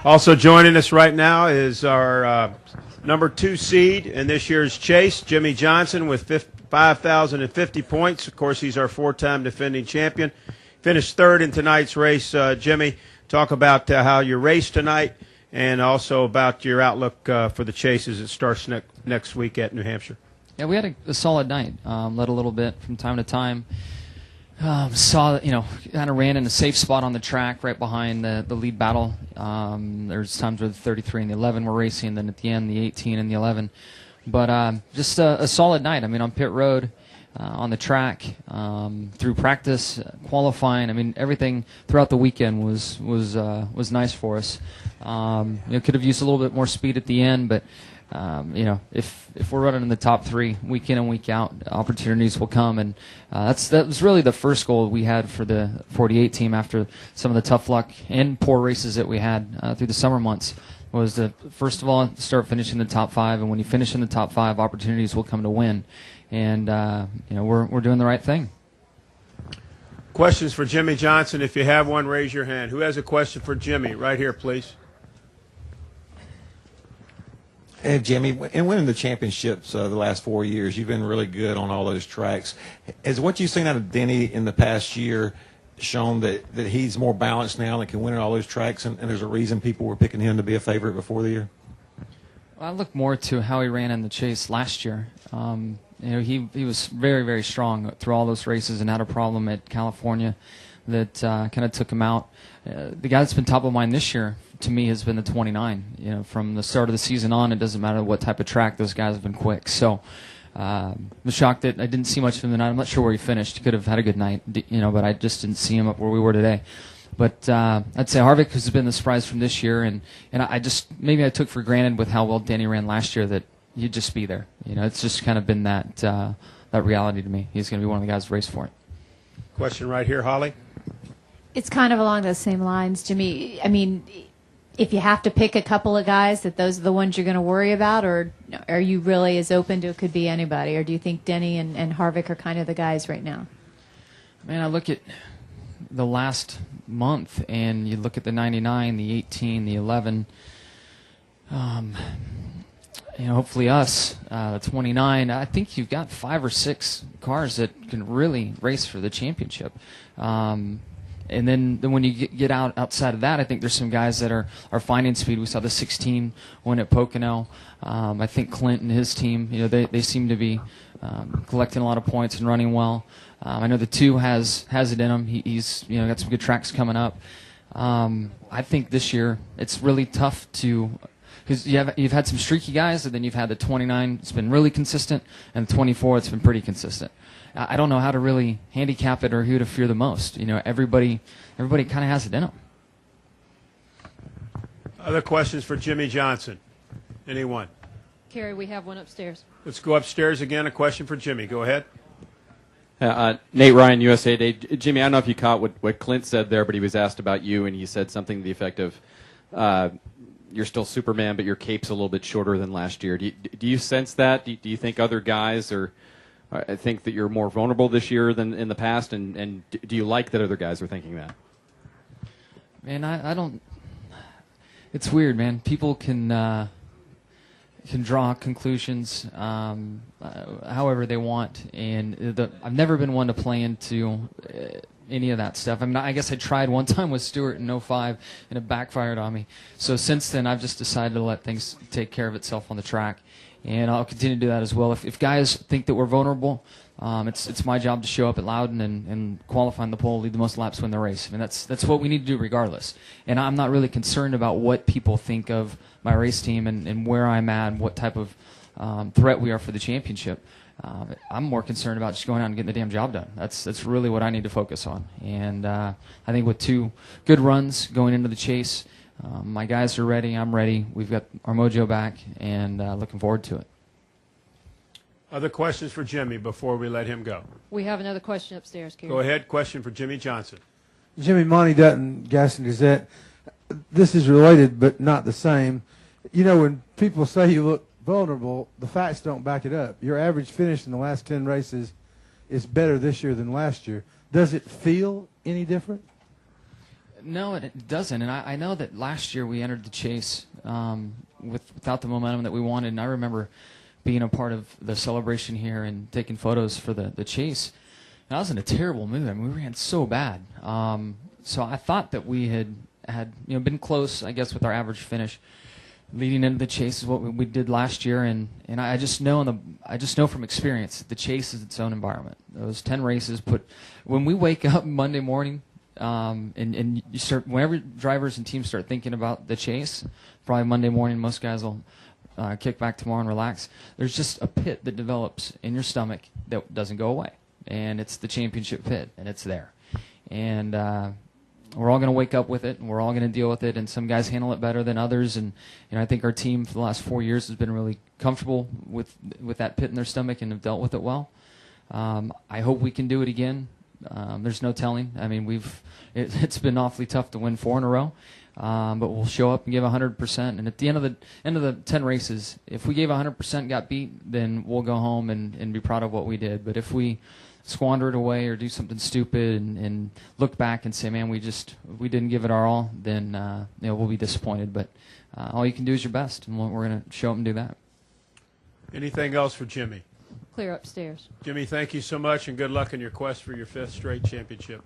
Also joining us right now is our number 2 seed in this year's chase, Jimmie Johnson, with 5,050 points. Of course, he's our 4-time defending champion. Finished 3rd in tonight's race. Jimmie, talk about how you raced tonight and also about your outlook for the chase as it starts next week at New Hampshire. Yeah, we had a solid night. Led a little bit from time to time. Saw, kind of ran in a safe spot on the track right behind the lead battle. There's times where the 33 and the 11 were racing, then at the end the 18 and the 11. But just a solid night. I mean, on pit road, on the track, through practice, qualifying. I mean, everything throughout the weekend was nice for us. Could have used a little bit more speed at the end, but if we're running in the top 3 week in and week out, opportunities will come, and that was really the first goal we had for the 48 team after some of the tough luck and poor races that we had through the summer months. Was to first of all start finishing the top 5, and when you finish in the top 5, opportunities will come to win, and we're doing the right thing. Questions for Jimmie Johnson? If you have one, raise your hand. Who has a question for Jimmie? Right here, please. Hey, Jimmie, in winning the championships the last 4 years, you've been really good on all those tracks. Has what you've seen out of Denny in the past year shown that he's more balanced now and can win at all those tracks, and there's a reason people were picking him to be a favorite before the year? Well, I look more to how he ran in the chase last year. He was very, very strong through all those races and had a problem at California that kind of took him out. The guy that's been top of mind this year, to me, has been the 29. From the start of the season on, it doesn't matter what type of track, those guys have been quick. So I'm shocked that I didn't see much of him tonight. I'm not sure where he finished. He could have had a good night, but I just didn't see him up where we were today. But I'd say Harvick has been the surprise from this year, and I took for granted with how well Denny ran last year that he'd just be there. It's just kind of been that reality to me. He's going to be one of the guys to race for it. Question right here, Holly. It's kind of along those same lines, Jimmie. I mean, if you have to pick a couple of guys, that those are the ones you're going to worry about, or are you really as open to it could be anybody, or do you think Denny and Harvick are kind of the guys right now? Man, I look at the last month, and you look at the 99, the 18, the 11. Hopefully us, the 29. I think you've got 5 or 6 cars that can really race for the championship. And then when you get outside of that, I think there's some guys that are finding speed. We saw the 16 win at Pocono. I think Clint and his team, they seem to be collecting a lot of points and running well. I know the 2 has it in him. He's got some good tracks coming up. I think this year it's really tough because you've had some streaky guys, and then you've had the 29. It's been really consistent, and the 24. It's been pretty consistent. I don't know how to really handicap it or who to fear the most. Everybody kind of has it in them. Other questions for Jimmie Johnson? Anyone? Carrie, we have one upstairs. Let's go upstairs again. A question for Jimmie. Go ahead. Nate Ryan, USA Today. Jimmie, I don't know if you caught what Clint said there, but he was asked about you, and he said something to the effect of, you're still Superman, but your cape's a little bit shorter than last year. Do you sense that? Do you think other guys I think that you're more vulnerable this year than in the past, and do you like that other guys are thinking that? Man, I don't. It's weird, man. People can draw conclusions however they want, and I've never been one to play into any of that stuff. I guess I tried one time with Stewart in 05, and it backfired on me. So since then, I've just decided to let things take care of itself on the track. And I'll continue to do that as well. If guys think that we're vulnerable, it's my job to show up at Loudon and qualify in the pole, lead the most laps, win the race. I mean, that's what we need to do regardless. And I'm not really concerned about what people think of my race team and where I'm at and what type of threat we are for the championship. I'm more concerned about just going out and getting the damn job done. That's really what I need to focus on. And I think with 2 good runs going into the chase, my guys are ready. I'm ready. We've got our mojo back, and looking forward to it. Other questions for Jimmie before we let him go? We have another question upstairs, Carrie. Go ahead. Question for Jimmie Johnson. Jimmie, Monty Dutton, Gaston Gazette. This is related but not the same. When people say you look vulnerable, the facts don't back it up. Your average finish in the last 10 races is better this year than last year. Does it feel any different? No, it doesn't. And I know that last year we entered the chase without the momentum that we wanted. And I remember being a part of the celebration here and taking photos for the chase. And I was in a terrible mood. I mean, we ran so bad. So I thought that we had been close, I guess, with our average finish leading into the chase is what we did last year. And I just know from experience the chase is its own environment. Those 10 races when we wake up Monday morning. And you start whenever drivers and teams start thinking about the chase, probably Monday morning, most guys will kick back tomorrow and relax. There's just a pit that develops in your stomach that doesn't go away, and it's the championship pit, and it's there. And we're all going to wake up with it, and we're all going to deal with it. And some guys handle it better than others. And I think our team for the last 4 years has been really comfortable with that pit in their stomach and have dealt with it well. I hope we can do it again. There's no telling. I mean, it's been awfully tough to win 4 in a row, but we'll show up and give 100%. And at the end of the 10 races, if we gave 100%, got beat, then we'll go home and be proud of what we did. But if we squander it away or do something stupid and look back and say, man, we didn't give it our all, then we'll be disappointed. But all you can do is your best, and we're going to show up and do that. Anything else for Jimmie? Clear upstairs. Jimmie, thank you so much, and good luck in your quest for your 5th straight championship.